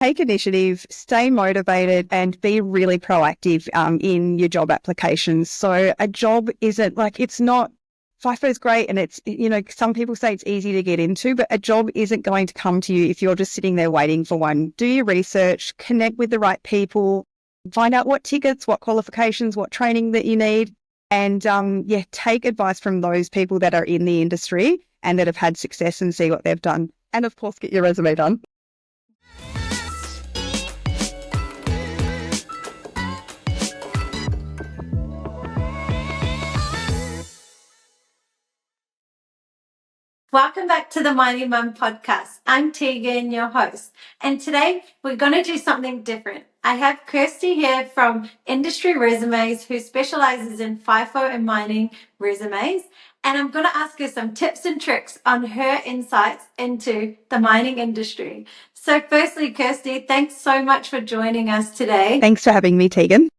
take initiative, stay motivated, and be really proactive in your job applications. So a job isn't like, it's not, FIFO is great and it's, some people say it's easy to get into, but a job isn't going to come to you if you're just sitting there waiting for one. Do your research, connect with the right people, find out what tickets, what qualifications, what training that you need, and take advice from those people that are in the industry and that have had success and see what they've done. And of course, get your resume done. Welcome back to the Mining Mum podcast. I'm Tegan, your host, and today we're going to do something different. I have Kirsty here from Industry Resumes, who specializes in FIFO and mining resumes, and I'm going to ask her some tips and tricks on her insights into the mining industry. So firstly, Kirsty, thanks so much for joining us today. Thanks for having me, Tegan.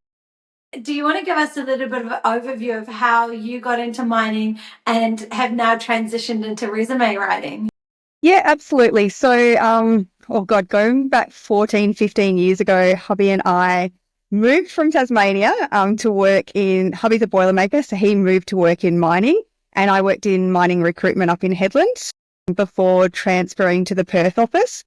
Do you want to give us a little bit of an overview of how you got into mining and have now transitioned into resume writing? Yeah, absolutely. So, going back 14, 15 years ago, hubby and I moved from Tasmania to work in, hubby's a Boilermaker, so he moved to work in mining, and I worked in mining recruitment up in Headland before transferring to the Perth office.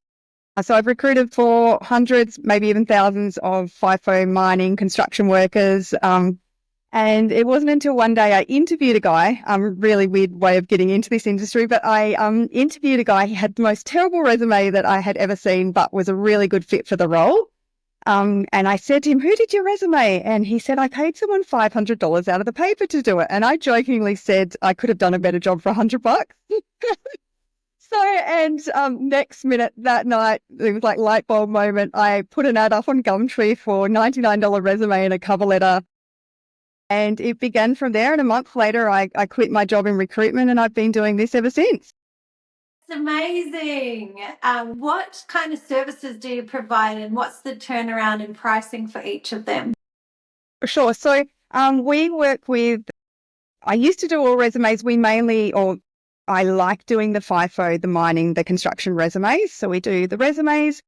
So I've recruited for hundreds, maybe even thousands of FIFO mining construction workers. And it wasn't until one day I interviewed a guy, really weird way of getting into this industry, but I interviewed a guy. He had the most terrible resume that I had ever seen, but was a really good fit for the role. And I said to him, "Who did your resume?" And he said, "I paid someone $500 out of the paper to do it." And I jokingly said, I could have done a better job for $100. Next minute that night, it was like light bulb moment. I put an ad up on Gumtree for $99 resume and a cover letter. And it began from there. And a month later, I quit my job in recruitment, and I've been doing this ever since. It's amazing. What kind of services do you provide, and what's the turnaround in pricing for each of them? Sure. So we work with, I used to do all resumes. I like doing the FIFO, the mining, the construction resumes. So we do the resumes,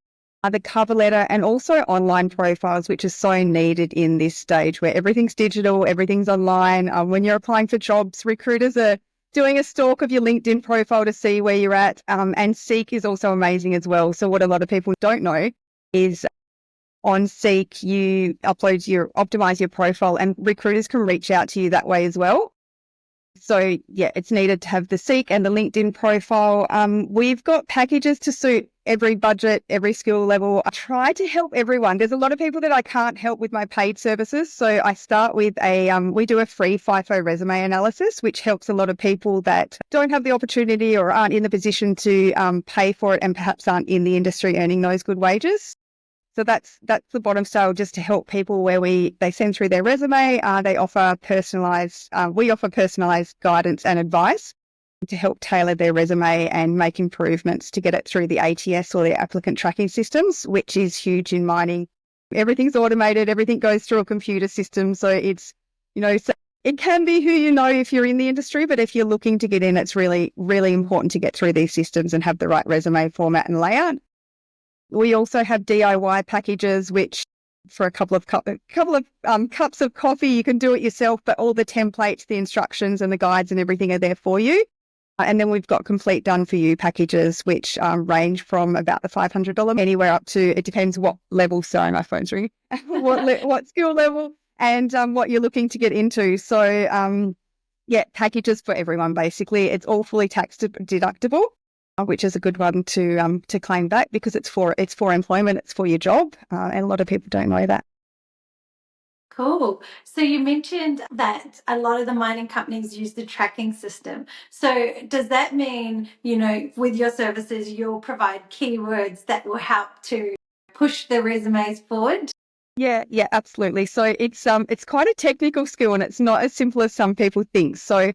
the cover letter, and also online profiles, which is so needed in this stage where everything's digital, everything's online. When you're applying for jobs, recruiters are doing a stalk of your LinkedIn profile to see where you're at. And Seek is also amazing as well. So what a lot of people don't know is on Seek, you optimize your profile, and recruiters can reach out to you that way as well. So yeah, it's needed to have the Seek and the LinkedIn profile. We've got packages to suit every budget, every skill level. I try to help everyone. There's a lot of people that I can't help with my paid services. So I start with we do a free FIFO resume analysis, which helps a lot of people that don't have the opportunity or aren't in the position to pay for it, and perhaps aren't in the industry earning those good wages. So that's the bottom sale, just to help people where they send through their resume. We offer personalised guidance and advice to help tailor their resume and make improvements to get it through the ATS or the applicant tracking systems, which is huge in mining. Everything's automated, everything goes through a computer system. So it's, so it can be who you know if you're in the industry, but if you're looking to get in, it's really, really important to get through these systems and have the right resume format and layout. We also have DIY packages, which for a couple of cups of coffee, you can do it yourself, but all the templates, the instructions and the guides and everything are there for you. And then we've got complete done for you packages, which range from about the $500 anywhere up to, it depends what level, sorry, my phone's ringing, what skill level and what you're looking to get into. So packages for everyone, basically. It's all fully tax deductible, which is a good one to claim back, because it's for employment, it's for your job, and a lot of people don't know that. Cool. So you mentioned that a lot of the mining companies use the tracking system. So does that mean, with your services, you'll provide keywords that will help to push the resumes forward? Yeah, absolutely. So it's quite a technical skill, and it's not as simple as some people think. So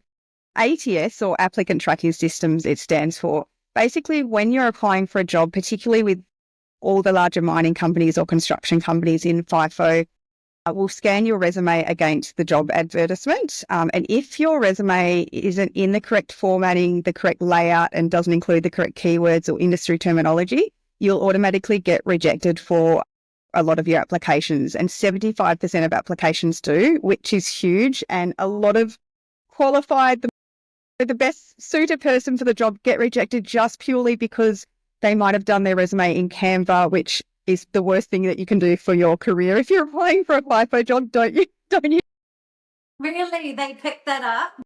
ATS, or applicant tracking systems, it stands for. Basically, when you're applying for a job, particularly with all the larger mining companies or construction companies in FIFO, will scan your resume against the job advertisement. And if your resume isn't in the correct formatting, the correct layout, and doesn't include the correct keywords or industry terminology, you'll automatically get rejected for a lot of your applications, and 75% of applications do, which is huge. And a lot of qualified, the best suited person for the job get rejected just purely because they might have done their resume in Canva, which is the worst thing that you can do for your career. If you're applying for a FIFO job, don't you? Really? They picked that up?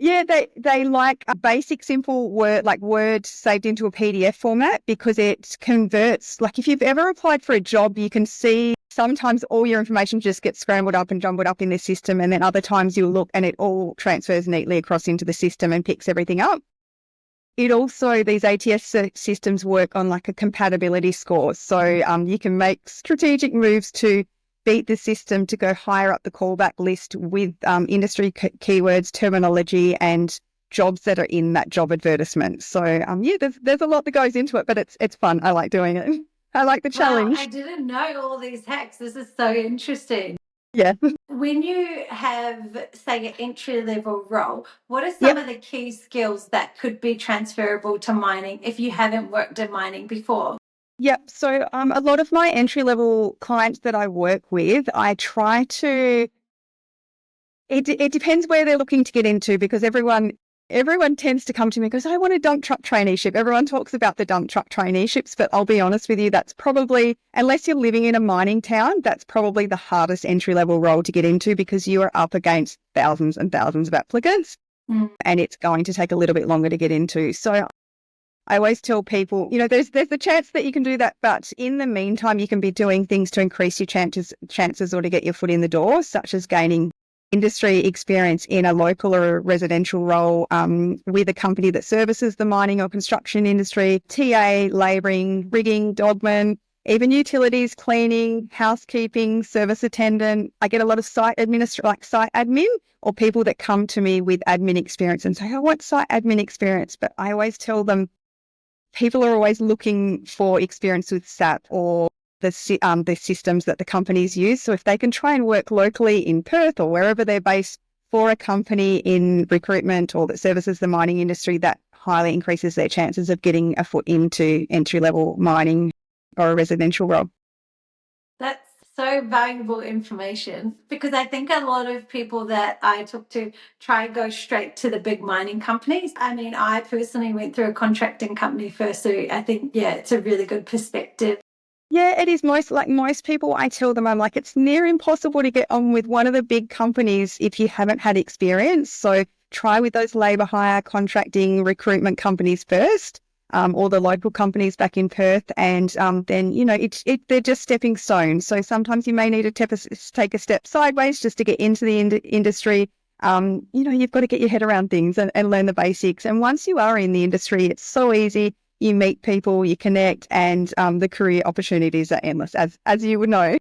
Yeah, they like a basic, simple word, like Word saved into a PDF format, because it converts. Like if you've ever applied for a job, you can see sometimes all your information just gets scrambled up and jumbled up in the system. And then other times you'll look and it all transfers neatly across into the system and picks everything up. It also, these ATS systems work on like a compatibility score. So you can make strategic moves to beat the system to go higher up the callback list with industry keywords, terminology, and jobs that are in that job advertisement. So yeah, there's a lot that goes into it, but it's fun. I like doing it. I like the challenge. Wow, I didn't know all these hacks. This is so interesting. Yeah. When you have, say, an entry-level role, what are some of the key skills that could be transferable to mining if you haven't worked in mining before? Yep. So a lot of my entry-level clients that I work with, I try to, it depends where they're looking to get into, because everyone tends to come to me and goes, I want a dump truck traineeship. Everyone talks about the dump truck traineeships, but I'll be honest with you, that's probably, unless you're living in a mining town, that's probably the hardest entry-level role to get into, because you are up against thousands and thousands of applicants, and it's going to take a little bit longer to get into. So I always tell people, there's the chance that you can do that, but in the meantime, you can be doing things to increase your chances or to get your foot in the door, such as gaining industry experience in a local or a residential role with a company that services the mining or construction industry, TA, labouring, rigging, dogman, even utilities, cleaning, housekeeping, service attendant. I get a lot of site admin, or people that come to me with admin experience and say, I want site admin experience. But I always tell them, people are always looking for experience with SAP or the systems that the companies use. So if they can try and work locally in Perth or wherever they're based for a company in recruitment or that services the mining industry, that highly increases their chances of getting a foot into entry-level mining or a residential role. That's so valuable information, because I think a lot of people that I talk to try and go straight to the big mining companies. I mean, I personally went through a contracting company first, so I think, yeah, it's a really good perspective. Yeah, it is. Most people, I tell them, I'm like, it's near impossible to get on with one of the big companies if you haven't had experience. So try with those labour hire, contracting, recruitment companies first. Or the local companies back in Perth, and then they're just stepping stones. So sometimes you may need to take a step sideways just to get into the industry. You've got to get your head around things and learn the basics. And once you are in the industry, it's so easy. You meet people, you connect, and the career opportunities are endless, as you would know.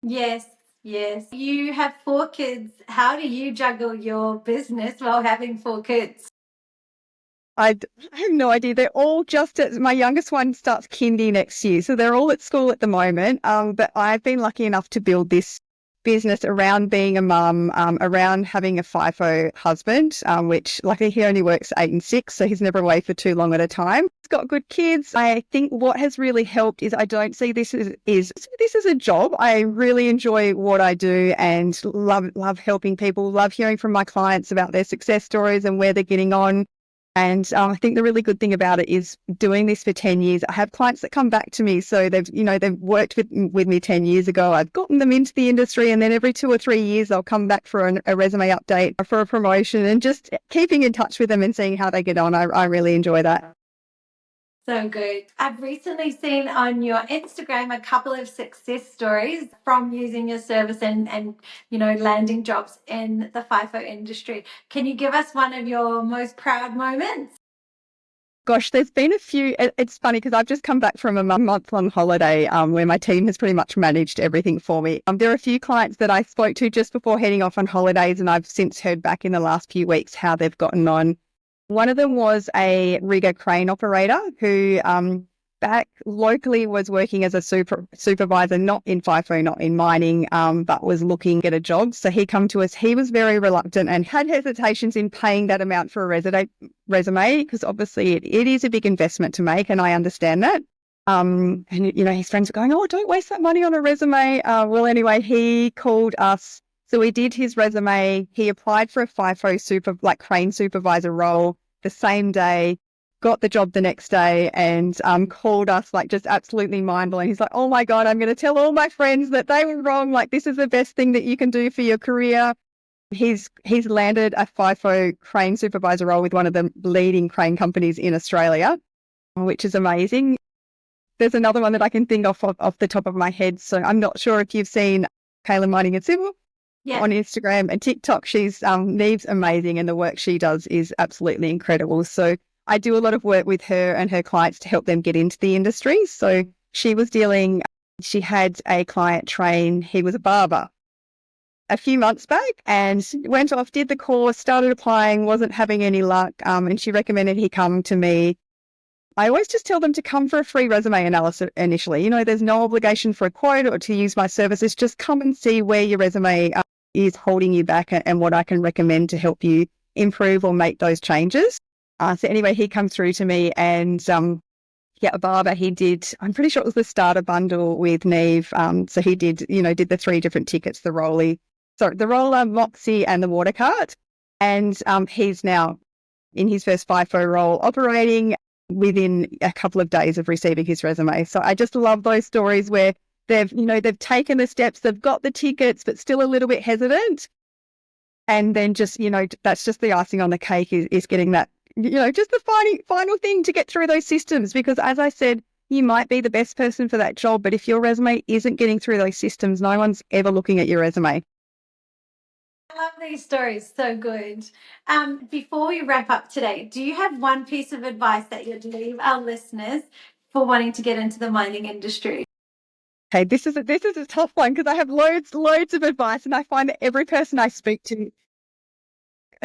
Yes. You have 4 kids. How do you juggle your business while having 4 kids? I have no idea. They're all my youngest one starts kindy next year. So they're all at school at the moment. But I've been lucky enough to build this business around being a mum, around having a FIFO husband, which luckily he only works 8 and 6. So he's never away for too long at a time. He's got good kids. I think what has really helped is I don't see this as a job. I really enjoy what I do and love helping people, love hearing from my clients about their success stories and where they're getting on. And I think the really good thing about it is doing this for 10 years. I have clients that come back to me. So they've worked with me 10 years ago. I've gotten them into the industry, and then every 2 or 3 years, they'll come back for a resume update or for a promotion, and just keeping in touch with them and seeing how they get on. I really enjoy that. So good. I've recently seen on your Instagram a couple of success stories from using your service and landing jobs in the FIFO industry. Can you give us one of your most proud moments? Gosh, there's been a few. It's funny because I've just come back from a month-long holiday where my team has pretty much managed everything for me. There are a few clients that I spoke to just before heading off on holidays, and I've since heard back in the last few weeks how they've gotten on. One of them was a rigger crane operator who back locally was working as a supervisor, not in FIFO, not in mining, but was looking at a job. So he come to us. He was very reluctant and had hesitations in paying that amount for a resume, because obviously it is a big investment to make, and I understand that. And, his friends were going, oh, don't waste that money on a resume. Well, anyway, he called us. So we did his resume. He applied for a FIFO crane supervisor role the same day, got the job the next day, and called us just absolutely mind blowing. He's like, oh my God, I'm going to tell all my friends that they were wrong. This is the best thing that you can do for your career. He's landed a FIFO crane supervisor role with one of the leading crane companies in Australia, which is amazing. There's another one that I can think off the top of my head. So I'm not sure if you've seen Kayla Mining and Civil on Instagram and TikTok. She's Neve's amazing, and the work she does is absolutely incredible. So I do a lot of work with her and her clients to help them get into the industry. So she had a client train. He was a barber a few months back and went off, did the course, started applying, wasn't having any luck. And she recommended he come to me. I always just tell them to come for a free resume analysis initially. There's no obligation for a quote or to use my services. Just come and see where your resume is holding you back and what I can recommend to help you improve or make those changes. So anyway, he comes through to me and, a barber, he did, I'm pretty sure it was the starter bundle with Neve. So he did the 3 different tickets, the roller, Moxie and the water cart. And he's now in his first FIFO role operating within a couple of days of receiving his resume. So I just love those stories where they've taken the steps, they've got the tickets, but still a little bit hesitant. And then just, that's just the icing on the cake is getting that, just the final thing to get through those systems. Because as I said, you might be the best person for that job, but if your resume isn't getting through those systems, no one's ever looking at your resume. I love these stories. So good. Before we wrap up today, do you have one piece of advice that you'd leave our listeners for wanting to get into the mining industry? Okay, this is a tough one because I have loads of advice, and I find that every person I speak to,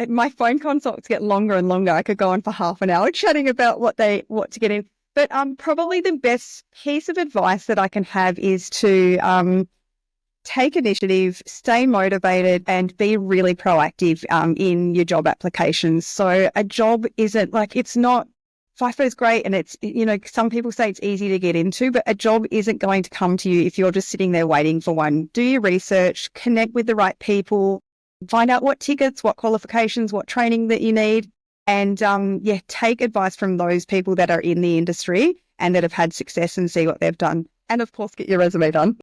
my phone consults get longer and longer. I could go on for half an hour chatting about what to get in. But probably the best piece of advice that I can have is to take initiative, stay motivated, and be really proactive in your job applications. So a job isn't it's not, FIFO is great, and it's, some people say it's easy to get into, but a job isn't going to come to you if you're just sitting there waiting for one. Do your research, connect with the right people, find out what tickets, what qualifications, what training that you need, and take advice from those people that are in the industry and that have had success and see what they've done. And of course, get your resume done.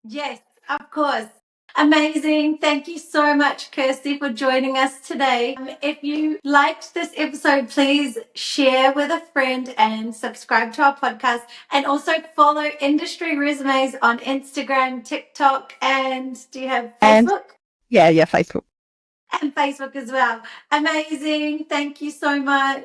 Yes, of course. Amazing. Thank you so much, Kirsty, for joining us today. If you liked this episode, please share with a friend and subscribe to our podcast. And also follow Industry Resumes on Instagram, TikTok, and do you have Facebook? Yeah, Facebook. And Facebook as well. Amazing. Thank you so much.